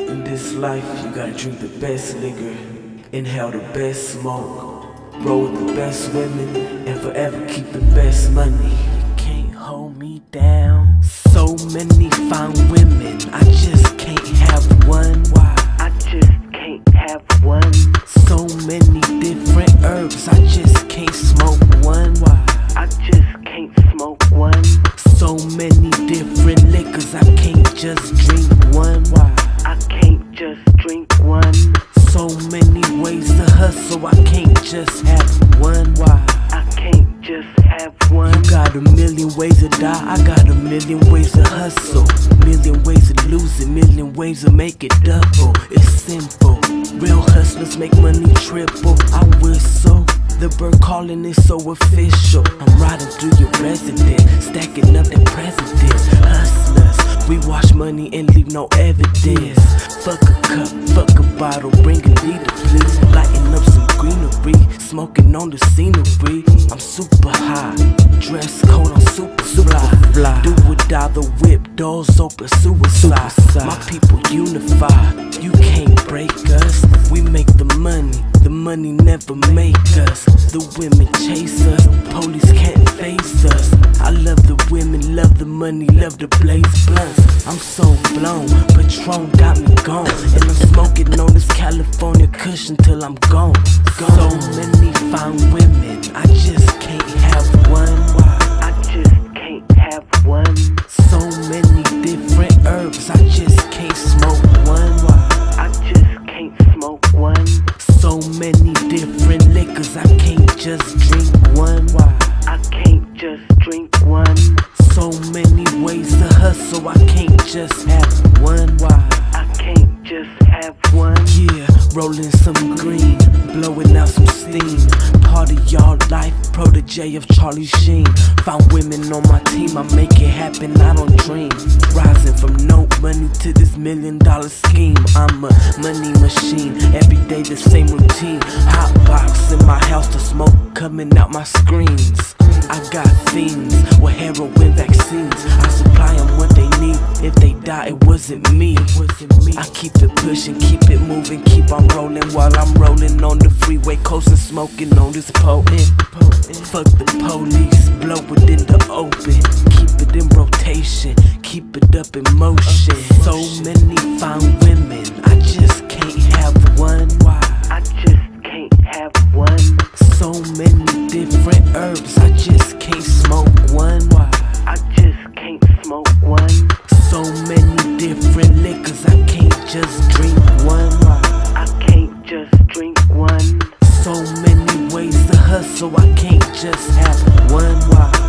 In this life, you gotta drink the best liquor, inhale the best smoke, roll with the best women, and forever keep the best money. You can't hold me down. So many fine women, I just can't have one. Why? I just can't have one. So many different herbs, I just can't smoke one. Why? I just can't smoke one. So many different liquors, I can't just drink one. Why? I can't just drink one. So many ways to hustle, I can't just have one. Why? I can't just have one. You got a million ways to die, I got a million ways to hustle, million ways to lose it, million ways to make it double. It's simple, real hustlers make money triple. I whistle, the bird calling is so official. I'm riding through your residence, stacking up the presidents. Hustlers, we wash money and leave no evidence. Fuck a cup, fuck a bottle, bring a leader please. Lighting up some greenery, smoking on the scenery. I'm super high, dress code I'm super fly. Do without the whip, doors open, suicide. My people unify, you can't break us. We make the money never make us. The women chase us, police can't face us. I love the women, love the money, love the blaze blunts. I'm so blown, Patron got me gone, and I'm smoking on this California cushion till I'm gone. So many fine women, I just can't have one. Why? I just can't have one. So many different herbs, I just can't smoke one. Why? I just can't smoke one. So many different liquors, I can't just drink one. Why? I can't just drink one. So many ways to hustle, I can't just have one. Why? I can't just have one. Yeah, rolling some green, blowing out some steam. Part of y'all life, protege of Charlie Sheen. Found women on my team, I make it happen, I don't dream. Rising from no money to this $1 million scheme. I'm a money machine, every day the same routine. Hot box in my house, the smoke coming out my screens. I got fiends with heroin vaccines. I supply them what they need. If they die, it wasn't me. I keep it pushing, keep it moving, keep on rolling while I'm rolling on the freeway, coasting, smoking on this potent. Fuck the police, blow it in the open, keep it in rotation, keep it up in motion. So many fine women, I just can't have one. Why? I just can't have one. So many different herbs, I just can't smoke one. Why? I just can't smoke one. So many different liquors, I can't just drink one. Why? I can't just drink one. So many ways to hustle, I can't just have one. Why?